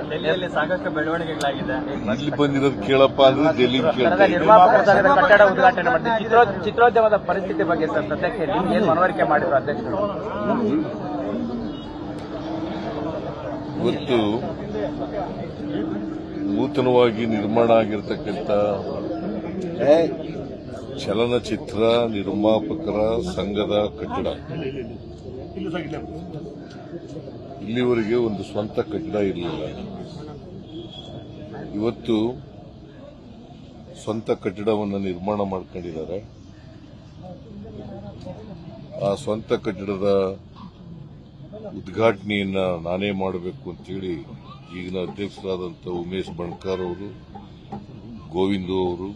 ಡೆಲ್ಲಿಯಲ್ಲಿ ಸಾಕಷ್ಟು ಬೆಳವಣಿಗೆಗಳಾಗಿದೆ. ಇಲ್ಲಿ ಬಂದಿರೋದು ಕೇಳಪ್ಪ ಅಂದ್ರೆ ಡೆಲ್ಲಿ ಕಟ್ಟಡ ಉದ್ಘಾಟನೆ ಮಾಡಿದೆ. ಚಿತ್ರೋದ್ಯಮದ ಪರಿಸ್ಥಿತಿ ಬಗ್ಗೆ ಸರ್ ಸದ್ಯಕ್ಕೆ ನಿಮ್ಗೆ ಏನು ಮನವರಿಕೆ ಮಾಡಿದ್ರು ಅಧ್ಯಕ್ಷರು? ಇವತ್ತು ನೂತನವಾಗಿ ನಿರ್ಮಾಣ ಆಗಿರತಕ್ಕಂಥ ಚಲನಚಿತ್ರ ನಿರ್ಮಾಪಕರ ಸಂಘದ ಕಟ್ಟಡ ಇಲ್ಲಿವರೆಗೆ ಒಂದು ಸ್ವಂತ ಕಟ್ಟಡ ಇರಲಿಲ್ಲ. ಇವತ್ತು ಸ್ವಂತ ಕಟ್ಟಡವನ್ನು ನಿರ್ಮಾಣ ಮಾಡ್ಕೊಂಡಿದ್ದಾರೆ. ಆ ಸ್ವಂತ ಕಟ್ಟಡದ ಉದ್ಘಾಟನೆಯನ್ನ ನಾನೇ ಮಾಡಬೇಕು ಅಂತೇಳಿ ಈಗಿನ ಅಧ್ಯಕ್ಷರಾದಂಥ ಉಮೇಶ್ ಬಣ್ಕಾರ್ ಅವರು, ಗೋವಿಂದು ಅವರು,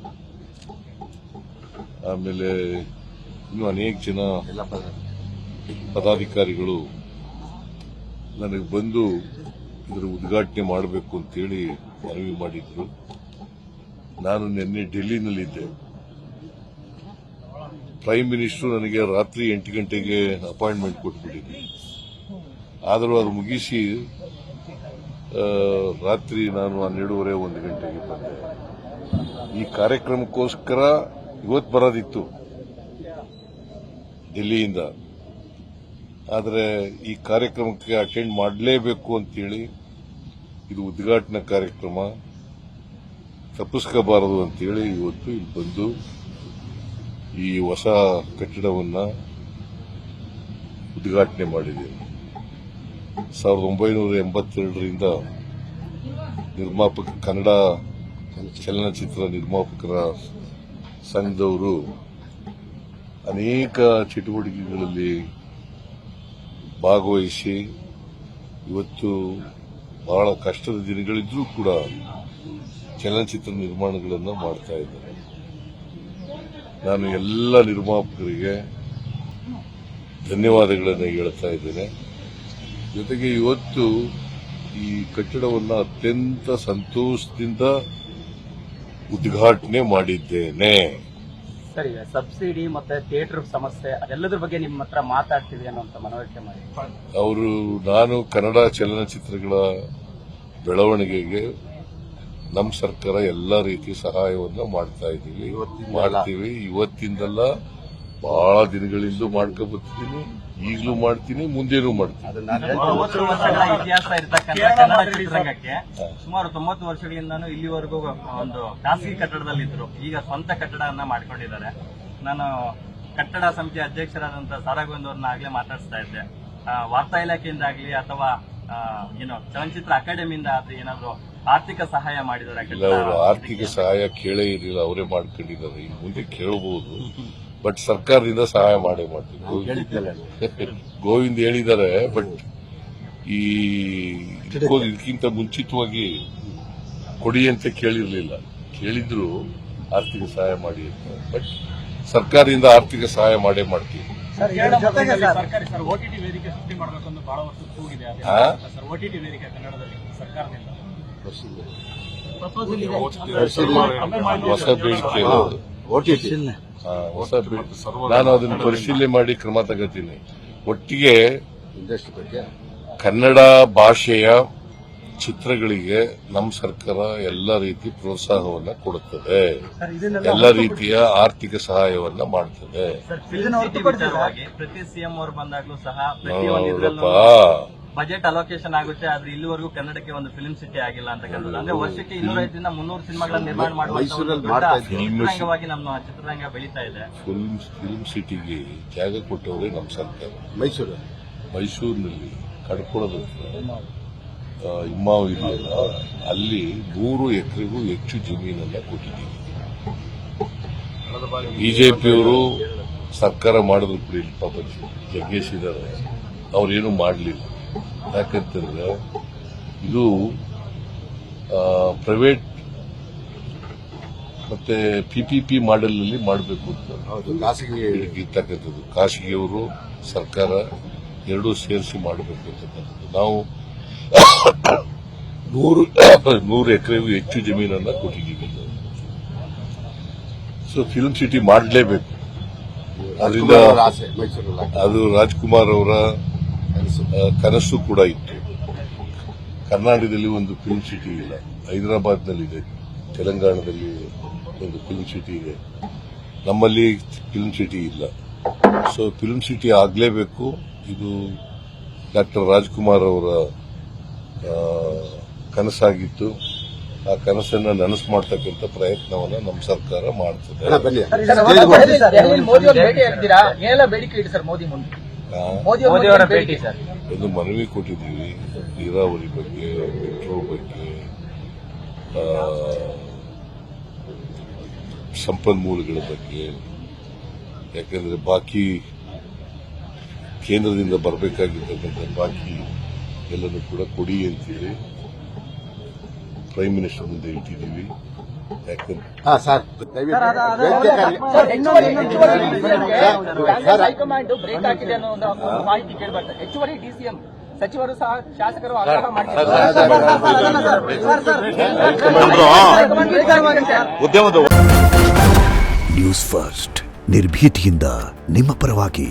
ಆಮೇಲೆ ಇನ್ನು ಅನೇಕ ಜನ ಪದಾಧಿಕಾರಿಗಳು ನನಗೆ ಬಂದು ಇದರ ಉದ್ಘಾಟನೆ ಮಾಡಬೇಕು ಅಂತೇಳಿ ಮನವಿ ಮಾಡಿದ್ರು. ನಾನು ನಿನ್ನೆ ಡೆಲ್ಲಿನಲ್ಲಿದ್ದೆ. ಪ್ರೈಮ್ ಮಿನಿಸ್ಟರ್ ನನಗೆ ರಾತ್ರಿ 8 ಗಂಟೆಗೆ ಅಪಾಯಿಂಟ್ಮೆಂಟ್ ಕೊಟ್ಬಿಟ್ಟಿದ್ದೆ. ಆದರೂ ಅದು ಮುಗಿಸಿ ರಾತ್ರಿ ನಾನು 12:30 1 ಗಂಟೆಗೆ ಬಂದೆ. ಈ ಕಾರ್ಯಕ್ರಮಕ್ಕೋಸ್ಕರ ಇವತ್ತು ಬರೋದಿತ್ತು ಡೆಲ್ಲಿಯಿಂದ. ಆದರೆ ಈ ಕಾರ್ಯಕ್ರಮಕ್ಕೆ ಅಟೆಂಡ್ ಮಾಡಲೇಬೇಕು ಅಂತೇಳಿ, ಇದು ಉದ್ಘಾಟನಾ ಕಾರ್ಯಕ್ರಮ, ತಪ್ಪಿಸ್ಕೋಬಾರದು ಅಂತೇಳಿ ಇವತ್ತು ಇಲ್ಲಿ ಬಂದು ಈ ಹೊಸ ಕಟ್ಟಡವನ್ನು ಉದ್ಘಾಟನೆ ಮಾಡಿದ್ದೇನೆ. 1982ರಿಂದ ಕನ್ನಡ ಚಲನಚಿತ್ರ ನಿರ್ಮಾಪಕರ ಸಂಘದವರು ಅನೇಕ ಚಟುವಟಿಕೆಗಳಲ್ಲಿ ಭಾಗವಹಿಸಿ ಇವತ್ತು ಬಹಳ ಕಷ್ಟದ ದಿನಗಳಿದ್ರೂ ಕೂಡ ಚಲನಚಿತ್ರ ನಿರ್ಮಾಣಗಳನ್ನು ಮಾಡ್ತಾ ಇದ್ದಾರೆ. ನಾನು ಎಲ್ಲ ನಿರ್ಮಾಪಕರಿಗೆ ಧನ್ಯವಾದಗಳನ್ನು ಹೇಳ್ತಾ ಇದ್ದೇನೆ. ಜೊತೆಗೆ ಇವತ್ತು ಈ ಕಟ್ಟಡವನ್ನು ಅತ್ಯಂತ ಸಂತೋಷದಿಂದ ಉದ್ಘಾಟನೆ ಮಾಡಿದ್ದೇನೆ. ಸರ್, ಈಗ ಸಬ್ಸಿಡಿ ಮತ್ತೆ ಥಿಯೇಟರ್ ಸಮಸ್ಯೆ ಅದೆಲ್ಲದ್ರ ಬಗ್ಗೆ ನಿಮ್ಮ ಹತ್ರ ಮಾತಾಡ್ತೀವಿ ಅನ್ನೋಂತ ಮನವರಿಕೆ ಮಾಡಿ ನಾನು ಕನ್ನಡ ಚಲನಚಿತ್ರಗಳ ಬೆಳವಣಿಗೆಗೆ ನಮ್ಮ ಸರ್ಕಾರ ಎಲ್ಲ ರೀತಿ ಸಹಾಯವನ್ನು ಮಾಡ್ತೀವಿ. ಇವತ್ತಿಂದಲ್ಲ, ಬಹಳ ದಿನಗಳಿಂದ ಮಾಡ್ಕೊಬರ್ತೀನಿ, ಈಗಲೂ ಮಾಡ್ತೀನಿ, ಮುಂದೇನೂ ಮಾಡ್ತೀನಿ. 90 ವರ್ಷಗಳ ಇತಿಹಾಸ ಇರತಕ್ಕಂಥ ಕನ್ನಡ ಚಿತ್ರರಂಗಕ್ಕೆ ಸುಮಾರು 90 ವರ್ಷಗಳಿಂದಾನು ಇಲ್ಲಿವರೆಗೂ ಒಂದು ಖಾಸಗಿ ಕಟ್ಟಡದಲ್ಲಿದ್ರು. ಈಗ ಸ್ವಂತ ಕಟ್ಟಡವನ್ನ ಮಾಡ್ಕೊಂಡಿದ್ದಾರೆ. ನಾನು ಕಟ್ಟಡ ಸಮಿತಿ ಅಧ್ಯಕ್ಷರಾದಂತಹ ಸಾರಾಗೋವಿಂದ್ ಅವ್ರನ್ನ ಆಗ್ಲೇ ಮಾತಾಡಿಸ್ತಾ ಇದ್ದೆ. ವಾರ್ತಾ ಇಲಾಖೆಯಿಂದ ಆಗ್ಲಿ ಅಥವಾ ಚಲನಚಿತ್ರ ಅಕಾಡೆಮಿಯಿಂದ ಆದ್ರೆ ಏನಾದ್ರು ಆರ್ಥಿಕ ಸಹಾಯ ಮಾಡಿದ್ದಾರೆ? ಅವರು ಆರ್ಥಿಕ ಸಹಾಯ ಕೇಳೇ ಇರಲಿಲ್ಲ, ಅವರೇ ಮಾಡ್ಕೊಂಡಿದ್ದಾರೆ. ಈಗ ಮುಂದೆ ಕೇಳಬಹುದು, ಬಟ್ ಸರ್ಕಾರದಿಂದ ಸಹಾಯ ಮಾಡೇ ಮಾಡ್ತೀವಿ. ಗೋವಿಂದ್ ಹೇಳಿದ್ದಾರೆ, ಬಟ್ ಇದಕ್ಕಿಂತ ಮುಂಚಿತವಾಗಿ ಕೊಡಿ ಅಂತ ಕೇಳಿರ್ಲಿಲ್ಲ. ಕೇಳಿದ್ರು ಆರ್ಥಿಕ ಸಹಾಯ ಮಾಡಿ ಅಂತ, ಬಟ್ ಸರ್ಕಾರದಿಂದ ಆರ್ಥಿಕ ಸಹಾಯ ಮಾಡೇ ಮಾಡ್ತೀವಿ. OTT ವೇದಿಕೆ ಸೃಷ್ಟಿ ಮಾಡಬೇಕು ಅಂತ ಬಹಳ ವರ್ಷ ಕೂಗಿದೆ. OTT ವೇದಿಕೆ ಕನ್ನಡದಲ್ಲಿ ಸರ್ಕಾರದಿಂದ ಹೊಸ ಬೇಡಿಕೆ, ನಾನು ಅದನ್ನು ಪರಿಶೀಲನೆ ಮಾಡಿ ಕ್ರಮ ತಗೋತೀನಿ. ಒಟ್ಟಿಗೆ ಕನ್ನಡ ಭಾಷೆಯ ಚಿತ್ರಗಳಿಗೆ ನಮ್ಮ ಸರ್ಕಾರ ಎಲ್ಲ ರೀತಿ ಪ್ರೋತ್ಸಾಹವನ್ನ ಕೊಡುತ್ತದೆ, ಎಲ್ಲ ರೀತಿಯ ಆರ್ಥಿಕ ಸಹಾಯವನ್ನ ಮಾಡ್ತದೆ. ಪ್ರತಿ ಸಿಎಂ ಅವರು ಬಂದಾಗಲೂ ಸಹ ಬಜೆಟ್ ಅಲೋಕೇಶನ್ ಆಗುತ್ತೆ, ಆದ್ರೆ ಇಲ್ಲಿವರೆಗೂ ಕನ್ನಡಕ್ಕೆ ಒಂದು ಫಿಲ್ಮ್ ಸಿಟಿ ಆಗಿಲ್ಲ ಅಂತಕ್ಕಂಥದ್ದು. ಅಂದ್ರೆ ವರ್ಷಕ್ಕೆ 250ರಿಂದ 300 ಸಿನಿಮಾಗಳನ್ನ ನಿರ್ಮಾಣ ಮಾಡುವಂತವಾಗಿ ನಮ್ಮ ಚಿತ್ರರಂಗ ಬೆಳೀತಾ ಇದೆ. ಫಿಲ್ಮ್ ಸಿಟಿಗೆ ಜಾಗ ಕೊಟ್ಟವರೇ ನಮ್ಮ ಸರ್ಕಾರ. ಮೈಸೂರಿನಲ್ಲಿ ಕಡ್ಕೊಳ್ಳೋದಕ್ಕೆ ಇಮ್ಮಾವು ಇದೆಯಲ್ಲ, ಅಲ್ಲಿ 100 ಎಕರೆಗೂ ಹೆಚ್ಚು ಜಮೀನನ್ನ ಕೊಟ್ಟಿದ್ದೀವಿ. ಬಿಜೆಪಿಯವರು ಸರ್ಕಾರ ಮಾಡಿದ್ರು ಕೂಡ ಇಲ್ಲಿ ಪಾಪ ಜಗ್ಗೇಶ್ ಇದ್ದಾರೆ, ಅವ್ರೇನು ಮಾಡಲಿಲ್ಲ. ಯಾಕಂತಂದ್ರೆ ಇದು ಪ್ರೈವೇಟ್ ಮತ್ತೆ PPP ಮಾಡೆಲ್ ನಲ್ಲಿ ಮಾಡಬೇಕು ಅಂತ ಇರ್ತಕ್ಕಂಥದ್ದು. ಖಾಸಗಿಯವರು ಸರ್ಕಾರ ಎರಡೂ ಸೇರಿಸಿ ಮಾಡಬೇಕು ಅಂತಕ್ಕಂಥದ್ದು. ನಾವು 100 ಎಕರೆಗೂ ಹೆಚ್ಚು ಜಮೀನನ್ನ ಕೊಟ್ಟಿದ್ದೀವಿ. ಸೊ ಫಿಲ್ಮ್ ಸಿಟಿ ಮಾಡಲೇಬೇಕು. ಅದರಿಂದ ಅದು ರಾಜ್ಕುಮಾರ್ ಅವರ ಕನಸು ಕೂಡ ಇತ್ತು. ಕರ್ನಾಟಕದಲ್ಲಿ ಒಂದು ಫಿಲ್ಮ್ ಸಿಟಿ ಇಲ್ಲ, ಹೈದರಾಬಾದ್ನಲ್ಲಿದೆ, ತೆಲಂಗಾಣದಲ್ಲಿ ಒಂದು ಫಿಲ್ಮ್ ಸಿಟಿ ಇದೆ, ನಮ್ಮಲ್ಲಿ ಫಿಲ್ಮ್ ಸಿಟಿ ಇಲ್ಲ. ಸೊ ಫಿಲ್ಮ್ ಸಿಟಿ ಆಗಲೇಬೇಕು. ಇದು ಡಾಕ್ಟರ್ ರಾಜ್ಕುಮಾರ್ ಅವರ ಕನಸಾಗಿತ್ತು. ಆ ಕನಸನ್ನ ನನಸು ಮಾಡ್ತಕ್ಕಂಥ ಪ್ರಯತ್ನವನ್ನ ನಮ್ಮ ಸರ್ಕಾರ ಮಾಡ್ತದೆ. ಮೋದಿ ಅವರ ಭೇಟಿ ಆಗ್ತೀರಾ? ಏನೆಲ್ಲ ಬೇಡಿಕೆ ಇಡಿ ಸರ್ ಮೋದಿ ಮುಂದೆ? ಮೋದಿ ಅವರ ಭೇಟಿ ಸರ್, ಒಂದು ಮನವಿ ಕೊಟ್ಟಿದ್ದೀವಿ, ನೀರಾವರಿ ಬಗ್ಗೆ, ಮೆಟ್ರೋ ಬಗ್ಗೆ, ಸಂಪನ್ಮೂಲಗಳ ಬಗ್ಗೆ. ಯಾಕಂದ್ರೆ ಬಾಕಿ ಕೇಂದ್ರದಿಂದ ಬರಬೇಕಾಗಿರ್ತಕ್ಕಂಥ ಬಾಕಿ ಎಲ್ಲನೂ ಕೂಡ ಕೊಡಿ ಅಂತೀವಿ. ಪ್ರೈಮ್ ಮಿನಿಸ್ಟರ್ ಮುಂದೆ ಇಟ್ಟಿದ್ದೀವಿ. ಯಾಕಂದ್ರೆ ಹೈಕಮಾಂಡ್ ಬ್ರೇಕ್ ಹಾಕಿದೆ ಅನ್ನೋ ಒಂದು ಮಾಹಿತಿ ಕೇಳಿಬರ್ತದೆ. ಹೆಚ್ಚುವರಿ ಡಿಸಿಎಂ ಸಚಿವರು ಸಹ ಶಾಸಕರು ಆಗ್ರಹ ನ್ಯೂಸ್ ಫಸ್ಟ್ ನಿರ್ಭೀತಿಯಿಂದ ನಿಮ್ಮ ಪರವಾಗಿ.